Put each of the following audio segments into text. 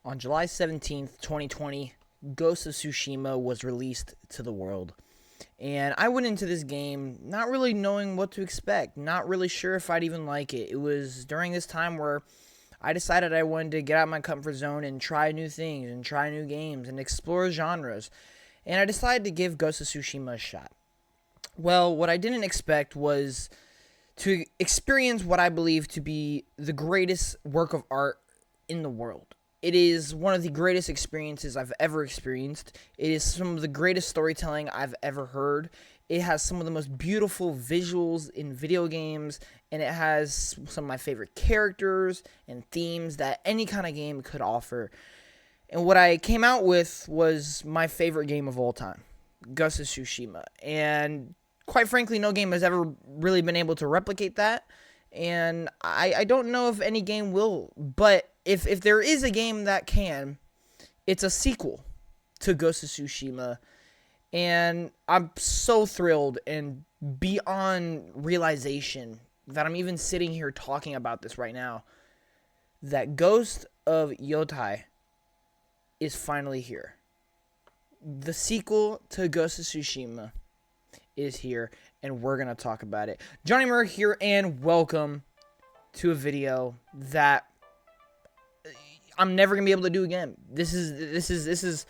On July 17th, 2020, Ghost of Tsushima was released to the world. And I went into this game not really knowing what to expect, not really sure if I'd even like it. It was during this time where I decided I wanted to get out of my comfort zone and try new things and try new games and explore genres. And I decided to give Ghost of Tsushima a shot. Well, what I didn't expect was to experience what I believe to be the greatest work of art in the world. It is one of the greatest experiences I've ever experienced. It is some of the greatest storytelling I've ever heard. It has some of the most beautiful visuals in video games, and it has some of my favorite characters and themes that any kind of game could offer. And what I came out with was my favorite game of all time, Ghost of Tsushima. And quite frankly, no game has ever really been able to replicate that. And I don't know if any game will, but if there is a game that can, it's a sequel to Ghost of Tsushima. And I'm so thrilled and beyond realization that I'm even sitting here talking about this right now, that Ghost of Yotei is finally here. The sequel to Ghost of Tsushima is here, and we're going to talk about it. Johnny Murr here, and welcome to a video that I'm never going to be able to do again. This is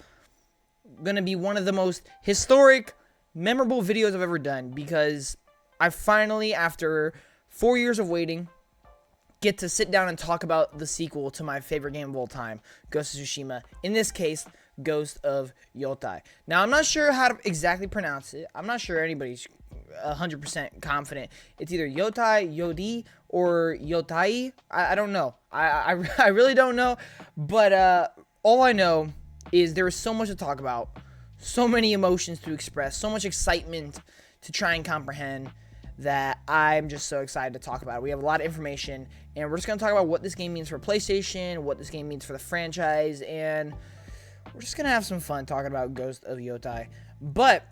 going to be one of the most historic, memorable videos I've ever done, because I finally, after 4 years of waiting, get to sit down and talk about the sequel to my favorite game of all time, Ghost of Tsushima. In this case, Ghost of Yotei. Now, I'm not sure how to exactly pronounce it. I'm not sure anybody's 100% confident. It's either Yotei, Yodi, or Yotei. I don't know. I really don't know. But all I know is there is so much to talk about, so many emotions to express, so much excitement to try and comprehend, that I'm just so excited to talk about it. We have a lot of information, and we're just going to talk about what this game means for PlayStation, what this game means for the franchise, and we're just going to have some fun talking about Ghost of Yotei. But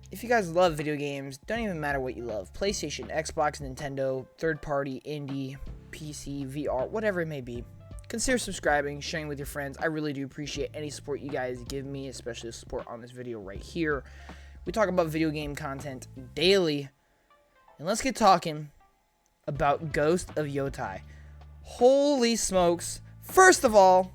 if you guys love video games, don't even matter what you love, PlayStation, Xbox, Nintendo, third-party, indie, PC, VR, whatever it may be, consider subscribing, sharing with your friends. I really do appreciate any support you guys give me, especially the support on this video right here. We talk about video game content daily. And let's get talking about Ghost of Yotei. Holy smokes. First of all,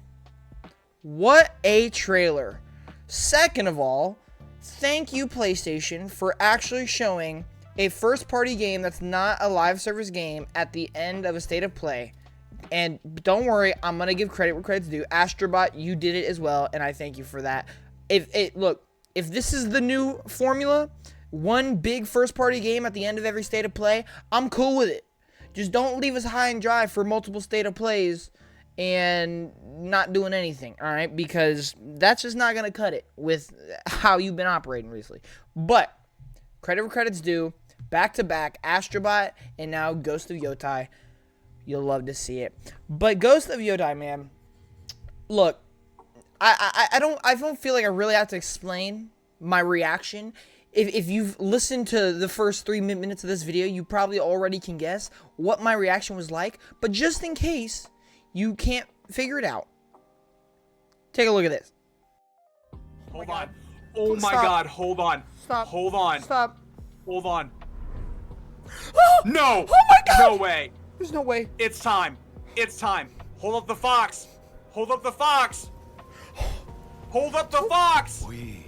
what a trailer. Second of all, thank you, PlayStation, for actually showing a first-party game that's not a live service game at the end of a state of play. And don't worry, I'm going to give credit where credit's due. Astrobot, you did it as well, and I thank you for that. Look, if this is the new formula, one big first-party game at the end of every state of play, I'm cool with it. Just don't leave us high and dry for multiple state of plays and not doing anything, all right? Because that's just not going to cut it with how you've been operating recently. But credit where credit's due, back-to-back, Astrobot, and now Ghost of Yotei. You'll love to see it. But Ghost of Yotei, man, look, I don't feel like I really have to explain my reaction. If you've listened to the first 3 minutes of this video, you probably already can guess what my reaction was like. But just in case you can't figure it out, take a look at this. Hold on. Oh my god, hold on. Stop. Hold on. Stop. Hold on. Oh! No! Oh my god! No way. There's no way. It's time. It's time. Hold up the fox. Hold up the fox. Hold up the fox. We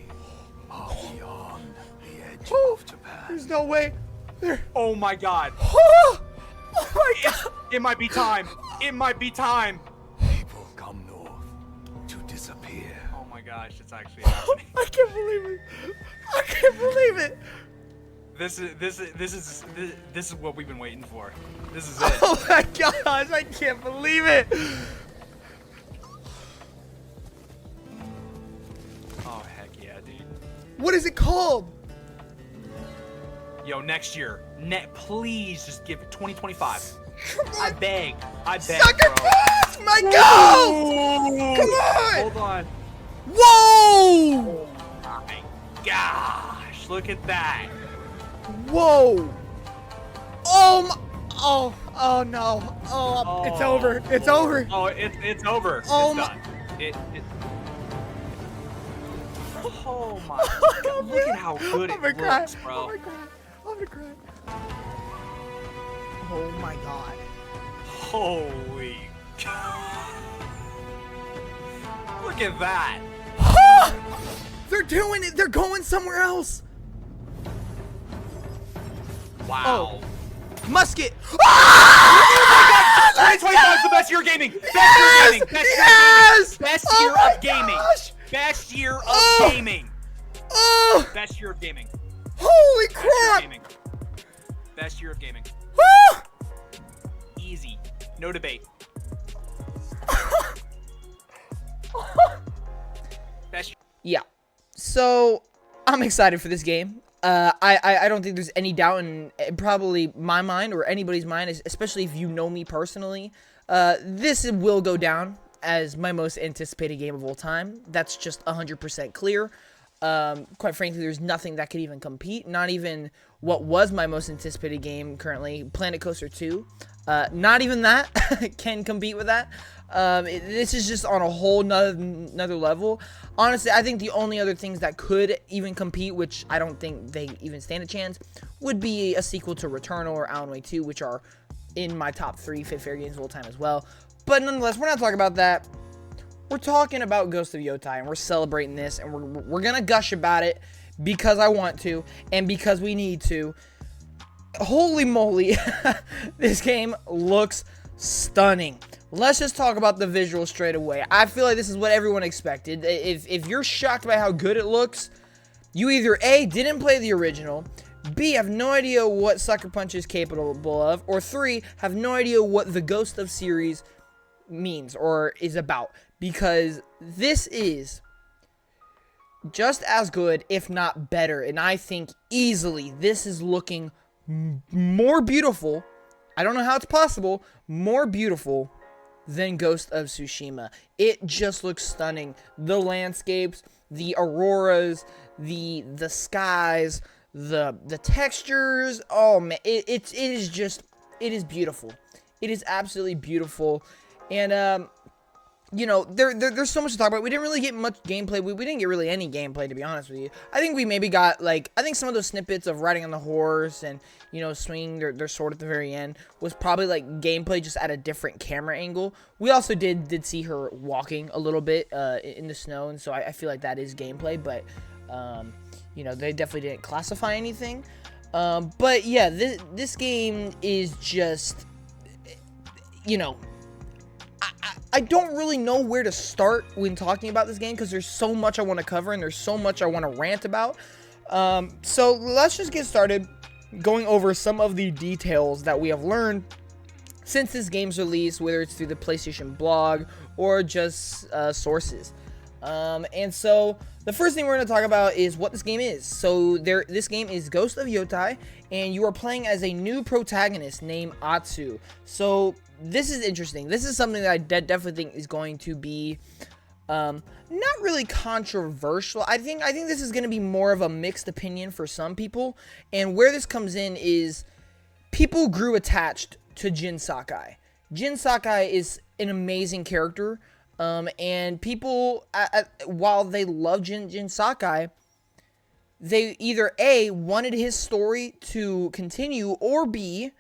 are beyond the edge Oh, of Japan. there's no way. There. Oh my god. Oh my god. It might be time. It might be time. People come north to disappear. Oh my gosh, it's actually happening. I can't believe it. I can't believe it. This is what we've been waiting for. This is it. Oh my gosh, I can't believe it. Oh heck yeah, dude. What is it called? Yo, next year. Please just give it 2025. Come on. I beg, Sucker bro. punch, my go! Ooh. Come on! Hold on. Whoa! Oh my gosh, look at that. Whoa! Oh my! Oh! Oh no! Oh! It's over! It's over! Oh, it's over. Oh It's my- done. Oh my god, look at how good it looks, bro. Oh my god. I'm gonna cry. Oh my god. Holy cow. Look at that. They're doing it. They're going somewhere else. Wow. Oh. Musket. Oh my god! 2025 is the best year of gaming! Best year of gaming! Best year of gaming! Best year of gaming! Oh! Best year of gaming! Holy Best year of crap! gaming! Best year of gaming! Woo! Easy. No debate. Best. Yeah. So I'm excited for this game. I don't think there's any doubt in probably my mind or anybody's mind, especially if you know me personally. This will go down as my most anticipated game of all time. That's just 100% clear. Quite frankly, there's nothing that could even compete. Not even what was my most anticipated game currently, Planet Coaster 2. Not even that can compete with that. This is just on a whole another level. Honestly, I think the only other things that could even compete, which I don't think they even stand a chance, would be a sequel to Returnal or Alan Wake 2, which are in my top 3 favorite games of all time as well. But nonetheless, we're not talking about that. We're talking about Ghost of Yotei, and we're celebrating this, and we're gonna gush about it because I want to, and because we need to. Holy moly, this game looks stunning. Let's just talk about the visuals straight away. I feel like this is what everyone expected. If you're shocked by how good it looks, you either A, didn't play the original, B, have no idea what Sucker Punch is capable of, or 3, have no idea what the Ghost of series means or is about. Because this is just as good, if not better, and I think easily this is looking more beautiful. I don't know how it's possible. More beautiful than Ghost of Tsushima. It just looks stunning. The landscapes, the auroras, the skies, the textures. Oh man, it is beautiful. It is absolutely beautiful. And you know, there's so much to talk about. We didn't really get much gameplay. We didn't get really any gameplay, to be honest with you. I think we maybe got, like, I think some of those snippets of riding on the horse and, you know, swinging their sword at the very end was probably, like, gameplay just at a different camera angle. We also did see her walking a little bit in the snow, and so I feel like that is gameplay, but, you know, they definitely didn't classify anything. But, yeah, this game is just, you know, I don't really know where to start when talking about this game because there's so much I want to cover and there's so much I want to rant about. So let's just get started going over some of the details that we have learned since this game's release, whether it's through the PlayStation blog or just sources. And so the first thing we're going to talk about is what this game is. So this game is Ghost of Yotei, and you are playing as a new protagonist named Atsu. So this is interesting. This is something that I definitely think is going to be not really controversial. I think this is going to be more of a mixed opinion for some people. And where this comes in is people grew attached to Jin Sakai. Jin Sakai is an amazing character. And people, while they love Jin Sakai, they either A, wanted his story to continue, or B,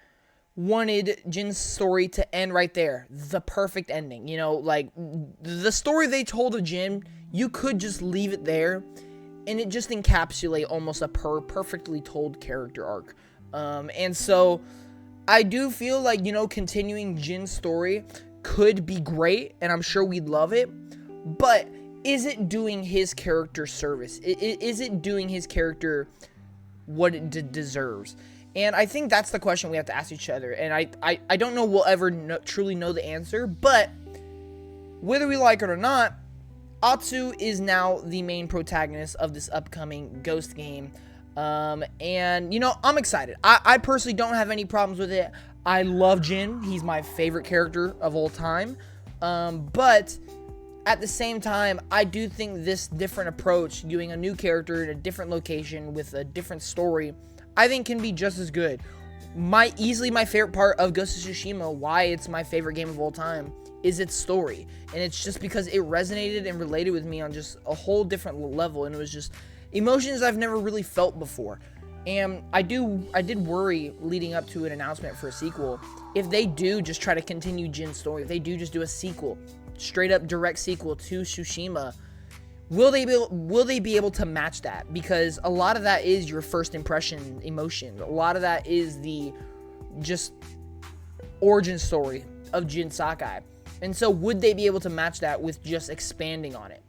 wanted Jin's story to end right there. The perfect ending. You know, like, the story they told of Jin, you could just leave it there, and it just encapsulate almost a perfectly told character arc. And so, I do feel like, you know, continuing Jin's story could be great, and I'm sure we'd love it, but is it doing his character service? Is it doing his character what it deserves? And I think that's the question we have to ask each other, and I don't know we'll ever truly know the answer, but whether we like it or not, Atsu is now the main protagonist of this upcoming Ghost game, and, you know, I'm excited. I personally don't have any problems with it. I love Jin. He's my favorite character of all time. But at the same time, I do think this different approach, doing a new character in a different location with a different story, I think can be just as good. easily my favorite part of Ghost of Tsushima, why it's my favorite game of all time, is its story. And it's just because it resonated and related with me on just a whole different level, and it was just emotions I've never really felt before. And I did worry leading up to an announcement for a sequel, if they do just try to continue Jin's story, if they do just do a sequel, straight up direct sequel to Tsushima, will they be able to match that? Because a lot of that is your first impression emotion. A lot of that is the just origin story of Jin Sakai. And so would they be able to match that with just expanding on it?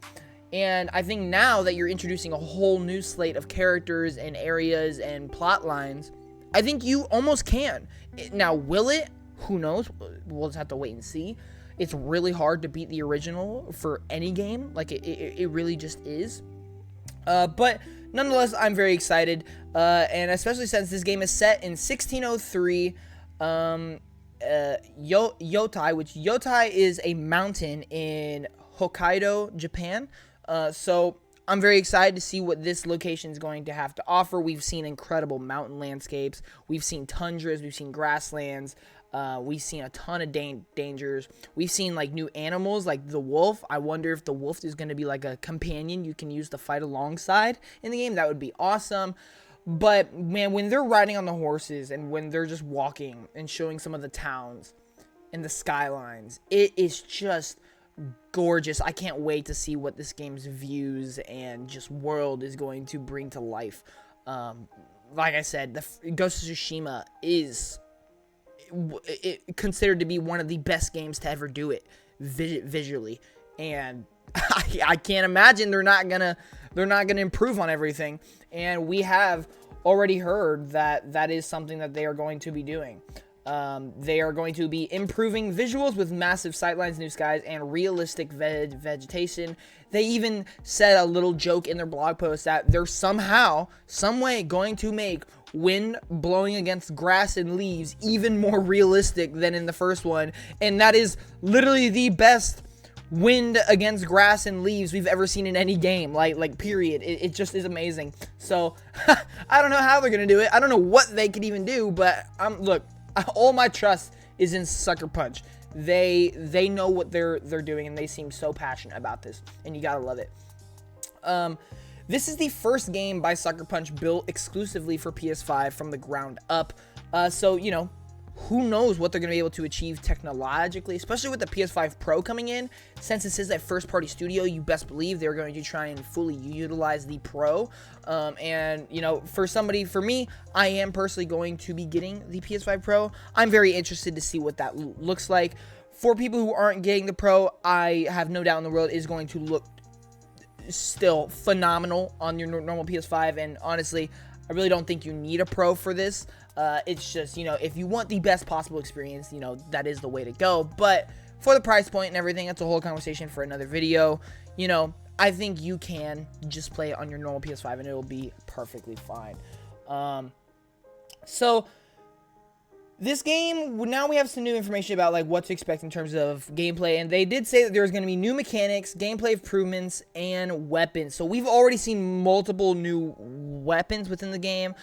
And I think now that you're introducing a whole new slate of characters and areas and plot lines, I think you almost can. Now, will it? Who knows? We'll just have to wait and see. It's really hard to beat the original for any game. Like, it really just is. But nonetheless, I'm very excited. And especially since this game is set in 1603, Yotei, which Yotei is a mountain in Hokkaido, Japan. So I'm very excited to see what this location is going to have to offer. We've seen incredible mountain landscapes. We've seen tundras. We've seen grasslands. We've seen a ton of dangers. We've seen like new animals like the wolf. I wonder if the wolf is going to be like a companion you can use to fight alongside in the game. That would be awesome. But man, when they're riding on the horses and when they're just walking and showing some of the towns and the skylines, it is just gorgeous. I can't wait to see what this game's views and just world is going to bring to life. Like I said, the Ghost of Tsushima is considered to be one of the best games to ever do it visually, and I can't imagine they're not gonna improve on everything. And we have already heard that is something that they are going to be doing. They are going to be improving visuals with massive sightlines, new skies, and realistic vegetation. They even said a little joke in their blog post that they're somehow, some way going to make wind blowing against grass and leaves even more realistic than in the first one. And that is literally the best wind against grass and leaves we've ever seen in any game, like period. It just is amazing. So I don't know how they're gonna do it. I don't know what they could even do, but look, all my trust is in Sucker Punch. They know what they're doing, and they seem so passionate about this, and you gotta love it. This is the first game by Sucker Punch built exclusively for PS5 from the ground up. So, you know, who knows what they're going to be able to achieve technologically, especially with the PS5 Pro coming in. Since this is a first-party studio, you best believe they're going to try and fully utilize the Pro. And, you know, for me, I am personally going to be getting the PS5 Pro. I'm very interested to see what that looks like. For people who aren't getting the Pro, I have no doubt in the world it is going to look still phenomenal on your normal PS5. And honestly, I really don't think you need a Pro for this. It's just, you know, if you want the best possible experience, you know, that is the way to go. But for the price point and everything, that's a whole conversation for another video. You know, I think you can just play it on your normal PS5 and it'll be perfectly fine. So this game, now we have some new information about like what to expect in terms of gameplay, and they did say that there's going to be new mechanics, gameplay improvements, and weapons. So we've already seen multiple new weapons within the game.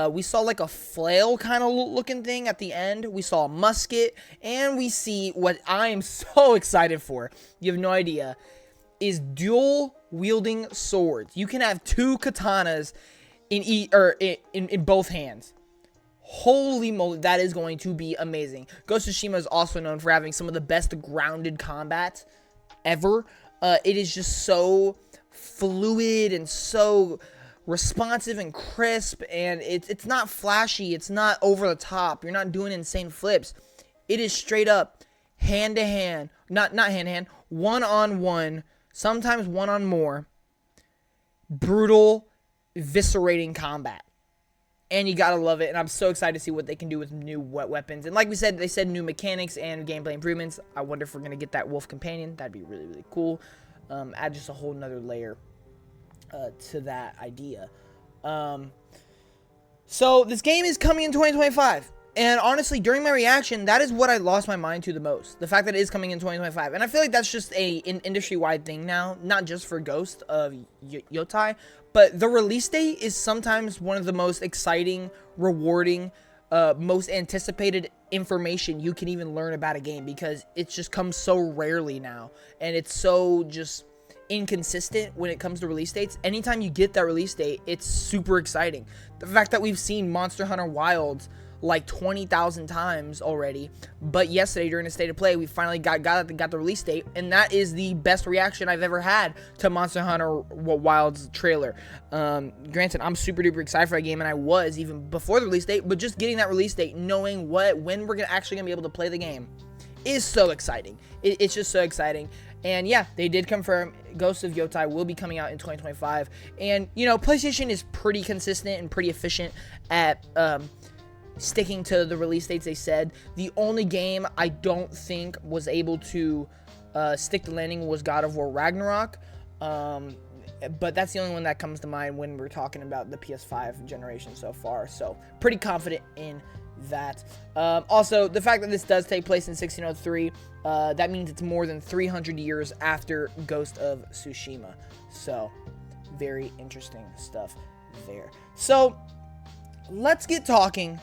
We saw like a flail kind of looking thing at the end. We saw a musket, and we see what I am so excited for. You have no idea, is dual wielding swords. You can have two katanas in both hands. Holy moly, that is going to be amazing. Ghost of Tsushima is also known for having some of the best grounded combat ever. It is just so fluid and so responsive and crisp, and it's not flashy, it's not over the top, you're not doing insane flips. It is straight up hand to hand, not hand to hand, one on one, sometimes one on more, brutal, eviscerating combat. And you gotta love it, and I'm so excited to see what they can do with new weapons. And like we said, they said new mechanics and gameplay improvements. I wonder if we're gonna get that wolf companion. That'd be really, really cool. Add just a whole nother layer to that idea. So this game is coming in 2025. And honestly, during my reaction, that is what I lost my mind to the most. The fact that it is coming in 2025. And I feel like that's just an industry-wide thing now. Not just for Ghost of Yotei. But the release date is sometimes one of the most exciting, rewarding most anticipated information you can even learn about a game, because it just comes so rarely now, and it's so just inconsistent when it comes to release dates. Anytime you get that release date, it's super exciting. The fact that we've seen Monster Hunter Wilds like 20,000 times already, but yesterday during the state of play, we finally got the release date, and that is the best reaction I've ever had to Monster Hunter Wilds trailer. Granted, I'm super duper excited for that game, and I was even before the release date, but just getting that release date, knowing when we're actually gonna be able to play the game, is so exciting. It's just so exciting. And yeah, they did confirm Ghost of Yotei will be coming out in 2025. And you know, PlayStation is pretty consistent and pretty efficient at sticking to the release dates they said. The only game I don't think was able to stick the landing was God of War Ragnarok. But that's the only one that comes to mind when we're talking about the PS5 generation so far. So pretty confident in that. Also, the fact that this does take place in 1603, that means it's more than 300 years after Ghost of Tsushima. So very interesting stuff there. So let's get talking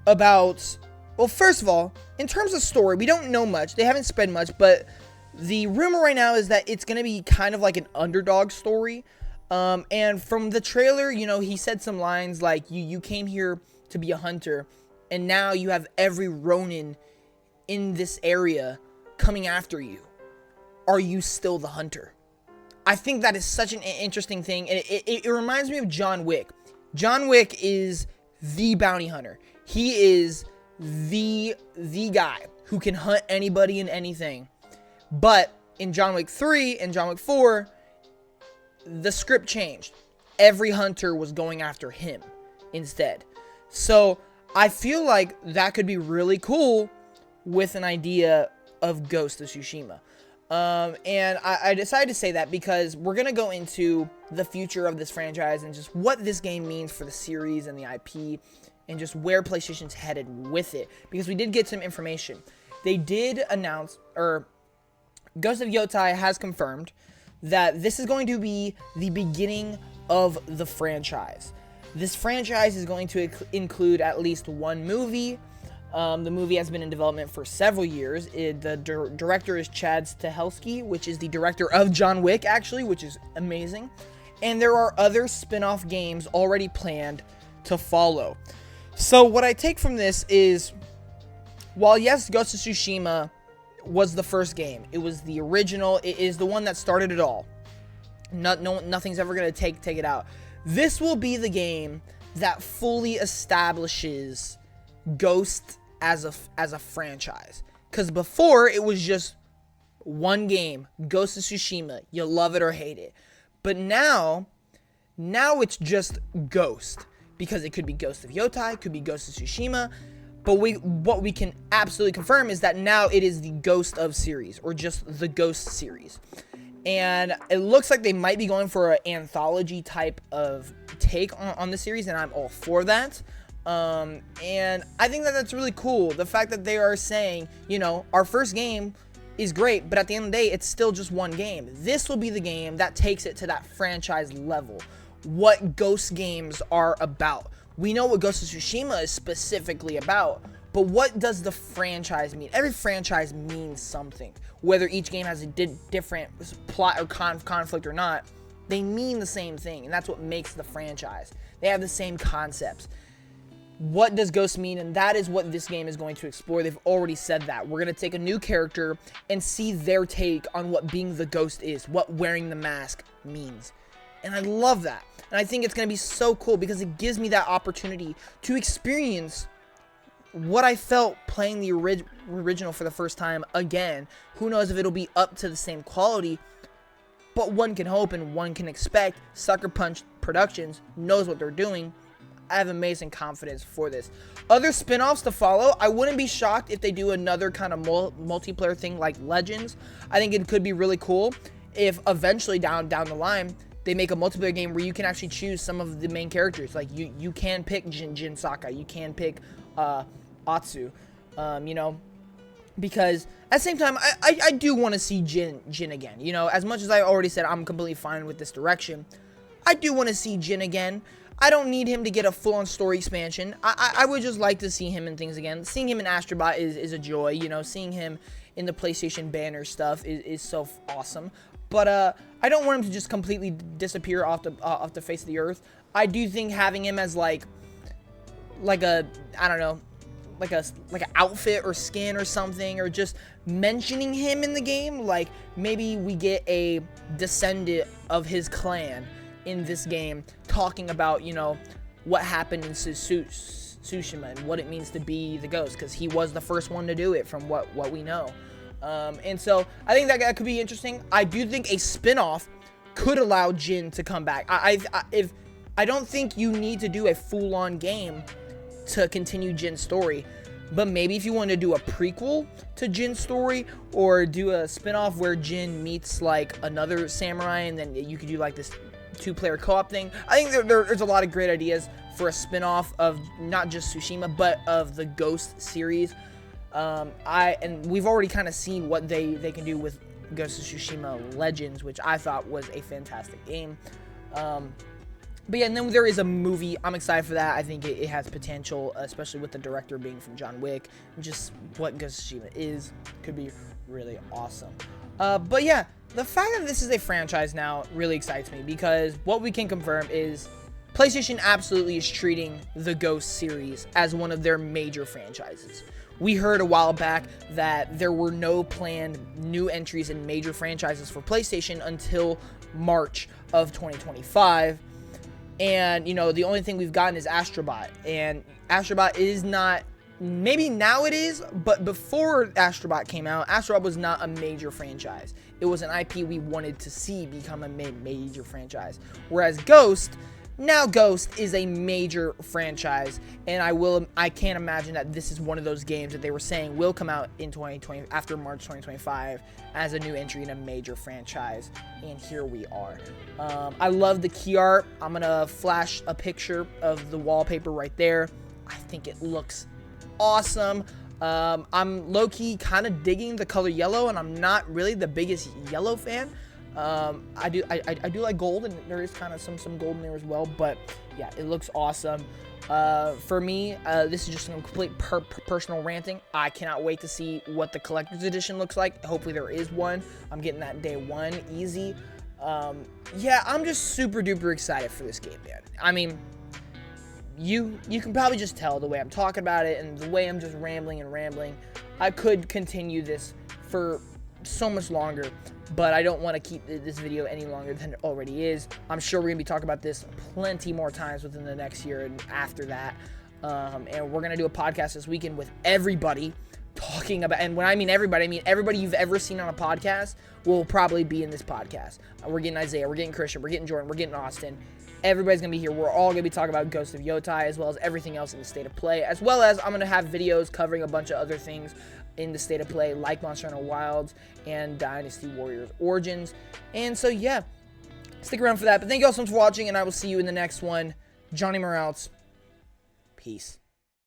about, well, first of all, in terms of story, we don't know much. They haven't spread much, but the rumor right now is that it's going to be kind of like an underdog story. And from the trailer, you know, he said some lines like, you came here to be a hunter, and now you have every Ronin in this area coming after you. Are you still the hunter? I think that is such an interesting thing, and it reminds me of John Wick. John Wick is the bounty hunter. He is the guy who can hunt anybody and anything. But in John Wick 3 and John Wick 4, the script changed. Every hunter was going after him instead. So I feel like that could be really cool with an idea of Ghost of Tsushima. And I decided to say that because we're going to go into the future of this franchise and just what this game means for the series and the IP, and just where PlayStation's headed with it. Because we did get some information. They did announce, or Ghost of Yotei has confirmed, that this is going to be the beginning of the franchise. This franchise is going to include at least one movie. The movie has been in development for several years. The director is Chad Stahelski, which is the director of John Wick, actually, which is amazing. And there are other spin-off games already planned to follow. So what I take from this is, while yes, Ghost of Tsushima was the first game, it was the original, it is the one that started it all. Nothing's ever going to take it out. This will be the game that fully establishes Ghost as a franchise. Because before, it was just one game, Ghost of Tsushima. You love it or hate it. But now it's just Ghost. Because it could be Ghost of Yotei, could be Ghost of Tsushima. But what we can absolutely confirm is that now it is the Ghost of series, or just the Ghost series. And it looks like they might be going for an anthology type of take on the series, and I'm all for that. And I think that that's really cool. The fact that they are saying, you know, our first game is great, but at the end of the day, it's still just one game. This will be the game that takes it to that franchise level. What Ghost games are about. We know what Ghost of Tsushima is specifically about, but what does the franchise mean? Every franchise means something. Whether each game has a different plot or conflict or not, they mean the same thing, and that's what makes the franchise. They have the same concepts. What does Ghost mean? And that is what this game is going to explore. They've already said that. We're going to take a new character and see their take on what being the Ghost is, what wearing the mask means. And I love that. And I think it's going to be so cool because it gives me that opportunity to experience what I felt playing the original for the first time again. Who knows if it'll be up to the same quality, but one can hope and one can expect. Sucker Punch Productions knows what they're doing. I have amazing confidence for this. Other spin-offs to follow, I wouldn't be shocked if they do another kind of multiplayer thing like Legends. I think it could be really cool if eventually down the line they make a multiplayer game where you can actually choose some of the main characters. Like you can pick Jin Sakai, you can pick Atsu, you know, because at the same time I do want to see Jin again. You know, as much as I already said I'm completely fine with this direction, I do want to see Jin again. I don't need him to get a full-on story expansion. I would just like to see him in things again. Seeing him in Astrobot is a joy. You know, seeing him in the PlayStation banner stuff is so awesome. But I don't want him to just completely disappear off the face of the earth. I do think having him as like a, I don't know, like an outfit or skin or something, or just mentioning him in the game, like maybe we get a descendant of his clan in this game talking about, you know, what happened in Tsushima and what it means to be the ghost, because he was the first one to do it from what we know. And so I think that could be interesting. I do think a spin-off could allow Jin to come back. I don't think you need to do a full-on game to continue Jin's story, but maybe if you want to do a prequel to Jin's story, or do a spin-off where Jin meets like another samurai, and then you could do like this 2-player co-op thing. I think there's a lot of great ideas for a spin-off of not just Tsushima, but of the Ghost series. And we've already kind of seen what they can do with Ghost of Tsushima Legends, which I thought was a fantastic game. But yeah, and then there is a movie. I'm excited for that. I think it has potential, especially with the director being from John Wick. Just what Ghost of Tsushima is could be really awesome. But yeah, the fact that this is a franchise now really excites me, because what we can confirm is PlayStation absolutely is treating the Ghost series as one of their major franchises. We heard a while back that there were no planned new entries in major franchises for PlayStation until March of 2025. And, you know, the only thing we've gotten is Astrobot. And Astrobot is not, maybe now it is, but before Astrobot came out, Astrobot was not a major franchise. It was an IP we wanted to see become a major franchise. Whereas Ghost, now Ghost is a major franchise, and I can't imagine that this is one of those games that they were saying will come out in 2020 after March 2025 as a new entry in a major franchise, and here we are. I love the key art. I'm gonna flash a picture of the wallpaper right there. I think it looks awesome. I'm low-key kind of digging the color yellow, and I'm not really the biggest yellow fan. I do like gold, and there is kind of some gold in there as well, but yeah, it looks awesome. For me, this is just some complete personal ranting. I cannot wait to see what the collector's edition looks like. Hopefully there is one. I'm getting that day one easy. Yeah, I'm just super duper excited for this game, man. I mean, you can probably just tell the way I'm talking about it and the way I'm just rambling. I could continue this for so much longer, but I don't want to keep this video any longer than it already is. I'm sure we're going to be talking about this plenty more times within the next year and after that. And we're going to do a podcast this weekend with everybody talking about, and when I mean everybody you've ever seen on a podcast will probably be in this podcast. We're getting Isaiah, we're getting Christian, we're getting Jordan, we're getting Austin. Everybody's going to be here. We're all going to be talking about Ghost of Yotei, as well as everything else in the State of Play, as well as I'm going to have videos covering a bunch of other things in the State of Play, like Monster Hunter Wilds and Dynasty Warriors Origins. And so, yeah, stick around for that. But thank you all so much for watching, and I will see you in the next one. Johnny Morales. Peace.